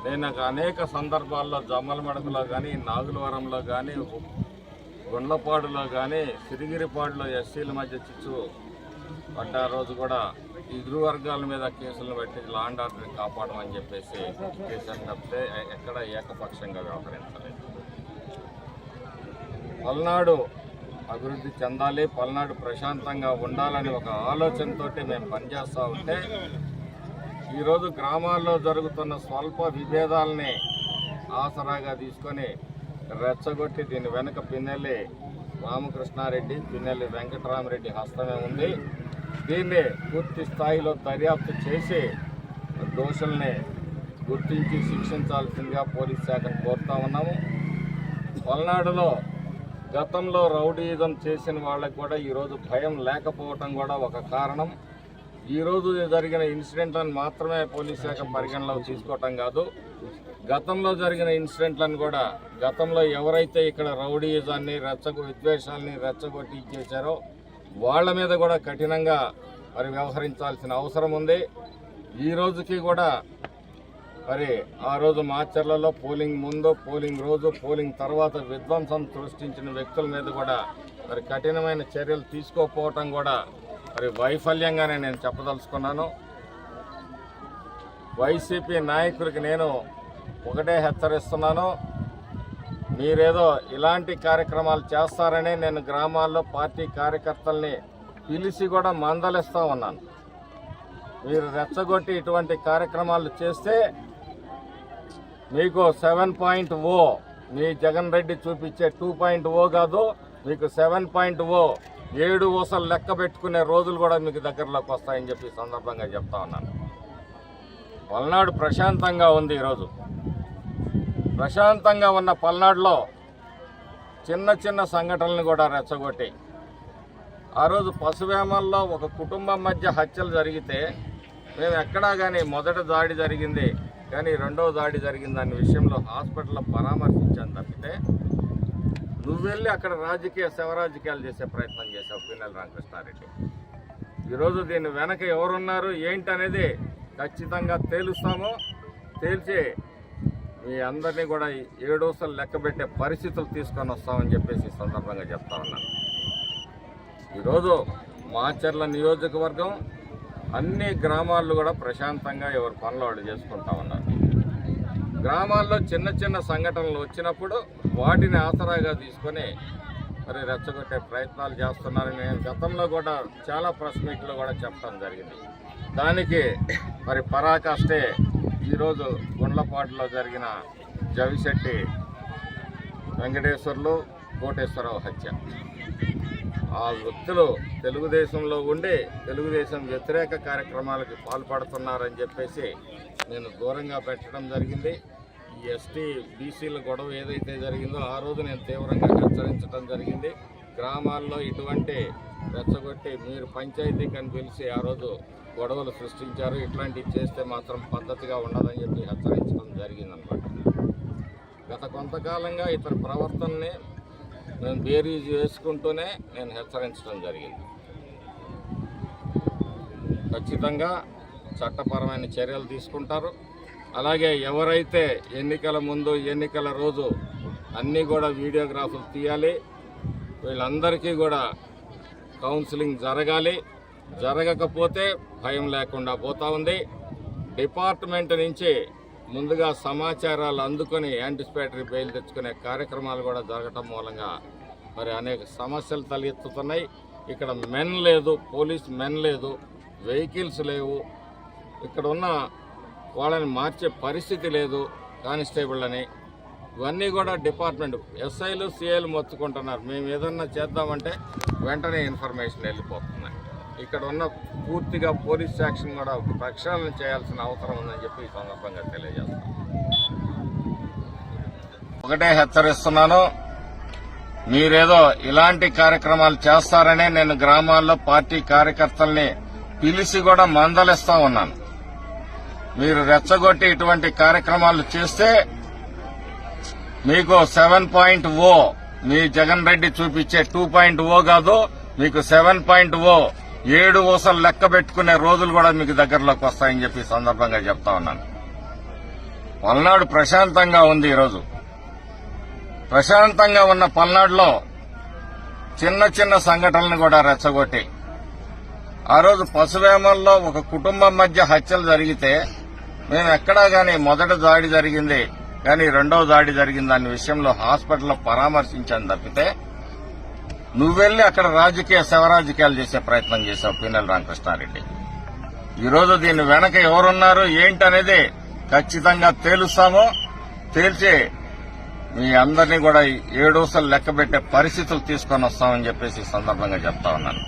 నేను అనేక సందర్భాల్లో జమ్మలమడుగులో కానీ, నాగులవరంలో కానీ, గుండ్లపాడులో కానీ, సిరిగిరిపాడులో ఎస్సీల మధ్య చిచ్చు పడ్డ రోజు కూడా ఇరు వర్గాల మీద కేసులను బట్టి లా అండ్ ఆర్డర్ని కాపాడమని చెప్పేసి చేశాను తప్పితే ఎక్కడ ఏకపక్షంగా వ్యవహరించలేదు. పల్నాడు అభివృద్ధి చెందాలి, పల్నాడు ప్రశాంతంగా ఉండాలని ఒక ఆలోచనతో మేము పనిచేస్తూ ఉంటే ఈరోజు గ్రామాల్లో జరుగుతున్న స్వల్ప విభేదాలని ఆసరాగా తీసుకొని రెచ్చగొట్టి దీని వెనుక పిన్నెల్లి రామకృష్ణారెడ్డి, పిన్నెల్లి వెంకటరామరెడ్డి హస్తమే ఉంది. దీన్ని పూర్తి స్థాయిలో దర్యాప్తు చేసి దోషుల్ని గుర్తించి శిక్షించాల్సిందిగా పోలీస్ శాఖను కోరుతా ఉన్నాము. పల్నాడులో గతంలో రౌడీయిజం చేసిన వాళ్ళకి కూడా ఈరోజు భయం లేకపోవటం కూడా ఒక కారణం. ఈరోజు జరిగిన ఇన్సిడెంట్లను మాత్రమే పోలీస్ శాఖ పరిగణలోకి తీసుకోవటం కాదు, గతంలో జరిగిన ఇన్సిడెంట్లను కూడా, గతంలో ఎవరైతే ఇక్కడ రౌడీయిజాన్ని విద్వేషాలని రెచ్చగొట్టి చేశారో వాళ్ళ మీద కూడా కఠినంగా మరి వ్యవహరించాల్సిన అవసరం ఉంది. ఈ రోజుకి కూడా మరి ఆ రోజు మాచర్లలో పోలింగ్ ముందు, పోలింగ్ రోజు, పోలింగ్ తర్వాత విధ్వంసం సృష్టించిన వ్యక్తుల మీద కూడా మరి కఠినమైన చర్యలు తీసుకోకపోవటం కూడా మరి వైఫల్యంగానే నేను చెప్పదలుచుకున్నాను. వైసీపీ నాయకులకి నేను ఒకటే హెచ్చరిస్తున్నాను, మీరేదో ఇలాంటి కార్యక్రమాలు చేస్తారని నేను గ్రామాల్లో పార్టీ కార్యకర్తల్ని పిలిచి కూడా మందలిస్తూ ఉన్నాను. మీరు రెచ్చగొట్టి ఇటువంటి కార్యక్రమాలు చేస్తే మీకు 7.0 మీ జగన్ రెడ్డి చూపించే 2.0 కాదు, మీకు 7.0 7 ఊసలు లెక్క పెట్టుకునే రోజులు కూడా మీకు దగ్గరలోకి వస్తాయని చెప్పి సందర్భంగా చెప్తా ఉన్నాను. పల్నాడు ప్రశాంతంగా ఉంది. ఈరోజు ప్రశాంతంగా ఉన్న పల్నాడులో చిన్న చిన్న సంఘటనలను కూడా రెచ్చగొట్టి, ఆ రోజు పశువేమల్లో ఒక కుటుంబం మధ్య హత్యలు జరిగితే మేము ఎక్కడా కానీ మొదట దాడి జరిగింది కానీ రెండవ దాడి జరిగింది అనే విషయంలో హాస్పిటల్లో పరామర్శించాను తప్పితే నువ్వు వెళ్ళి అక్కడ శవరాజకీయాలు చేసే ప్రయత్నం చేశావు పిన్నెల్లి రామకృష్ణారెడ్డి. ఈరోజు దీని వెనక ఎవరున్నారు ఏంటనేది ఖచ్చితంగా తేలుస్తాము. తేల్చి మీ అందరినీ కూడా 7 ఊసలు లెక్క పెట్టే పరిస్థితులు తీసుకొని వస్తామని చెప్పేసి ఈ సందర్భంగా చెప్తా ఉన్నాను. ఈరోజు మాచర్ల నియోజకవర్గం అన్ని గ్రామాల్లో కూడా ప్రశాంతంగా ఎవరి పనులు వాళ్ళు చేసుకుంటా ఉన్నారు. గ్రామాల్లో చిన్న చిన్న సంఘటనలు వచ్చినప్పుడు వాటిని ఆసరాగా తీసుకొని మరి రెచ్చగొట్టే ప్రయత్నాలు చేస్తున్నారని నేను గతంలో కూడా చాలా ప్రెస్ మీట్లో కూడా చెప్పడం జరిగింది. దానికి మరి పరాకాష్టే ఈరోజు గుండ్లపాడులో జరిగిన జవిశెట్టి వెంకటేశ్వర్లు, కోటేశ్వరరావు హత్య. ఆ వ్యక్తులు తెలుగుదేశంలో ఉండి తెలుగుదేశం వ్యతిరేక కార్యక్రమాలకు పాల్పడుతున్నారని చెప్పేసి నేను దూరంగా పెట్టడం జరిగింది. ఈ ఎస్టీ బీసీల గొడవ ఏదైతే జరిగిందో ఆ రోజు నేను తీవ్రంగా హెచ్చరించడం జరిగింది. గ్రామాల్లో ఇటువంటి రెచ్చగొట్టి మీరు పంచాయతీకి అని పిలిచి ఆ రోజు గొడవలు సృష్టించారు, ఇట్లాంటివి చేస్తే మాత్రం పద్ధతిగా ఉండదని చెప్పి హెచ్చరించడం జరిగిందనమాట. గత కొంతకాలంగా ఇతని ప్రవర్తనని నేను బేరీజు వేసుకుంటూనే నేను హెచ్చరించడం జరిగింది. ఖచ్చితంగా చట్టపరమైన చర్యలు తీసుకుంటారు. అలాగే ఎవరైతే ఎన్నికల ముందు, ఎన్నికల రోజు అన్నీ కూడా వీడియోగ్రాఫ్లు తీయాలి, వీళ్ళందరికీ కూడా కౌన్సిలింగ్ జరగాలి. జరగకపోతే భయం లేకుండా పోతా ఉంది. డిపార్ట్మెంట్ నుంచి ముందుగా సమాచారాలు అందుకొని యాంటిసిపేటరీ బెయిల్ తెచ్చుకునే కార్యక్రమాలు కూడా జరగటం మూలంగా మరి అనేక సమస్యలు తలెత్తుతున్నాయి. ఇక్కడ మెన్ లేదు, పోలీస్ మెన్ లేదు, వెహికల్స్ లేవు, ఇక్కడ ఉన్న వాళ్ళని మార్చే పరిస్థితి లేదు కానిస్టేబుల్ అని. ఇవన్నీ కూడా డిపార్ట్మెంట్ ఎస్ఐలు, సిఐలు మొత్తుకుంటున్నారు. మేము ఏదన్నా చేద్దామంటే వెంటనే ఇన్ఫర్మేషన్ వెళ్ళిపోతున్నాయి. ఇక్కడ ఉన్న పూర్తిగా పోలీస్ యాక్షన్ కూడా ప్రక్షాళన చేయాల్సిన అవసరం ఉందని చెప్పి ఈ సందర్భంగా తెలియజేస్తాను. ఒకటే హెచ్చరిస్తున్నాను, మీరేదో ఇలాంటి కార్యక్రమాలు చేస్తారనే నేను గ్రామాల్లో పార్టీ కార్యకర్తల్ని పిలిచి కూడా మందలిస్తా ఉన్నాను. మీరు రెచ్చగొట్టి ఇటువంటి కార్యక్రమాలు చేస్తే మీకు 7.0 మీ జగన్ రెడ్డి చూపించే 2.0 కాదు, మీకు 7.0 7 ఊసలు లెక్క పెట్టుకునే రోజులు కూడా మీకు దగ్గరలోకి వస్తాయని చెప్పి సందర్భంగా చెప్తా ఉన్నాను. పల్నాడు ప్రశాంతంగా ఉంది. ఈరోజు ప్రశాంతంగా ఉన్న పల్నాడులో చిన్న చిన్న సంఘటనలు కూడా రెచ్చగొట్టి ఆ రోజు పశువేమల్లో ఒక కుటుంబం మధ్య హత్యలు జరిగితే మేము ఎక్కడా గానీ మొదటి దాడి జరిగింది కానీ రెండవ దాడి జరిగింది అనే విషయంలో హాస్పిటల్లో పరామర్శించాను తప్పితే నువ్వెళ్లి అక్కడ శవరాజకీయాలు చేసే ప్రయత్నం చేశావు పిన్నెల రామకృష్ణారెడ్డి. ఈరోజు దీని వెనక ఎవరున్నారు ఏంటనేది ఖచ్చితంగా తేలుస్తాము. తేల్చి మీ అందరినీ కూడా 7 ఊసలు లెక్కబెట్టే పరిస్థితులు తీసుకొని వస్తామని చెప్పేసి ఈ సందర్భంగా చెప్తా ఉన్నాను.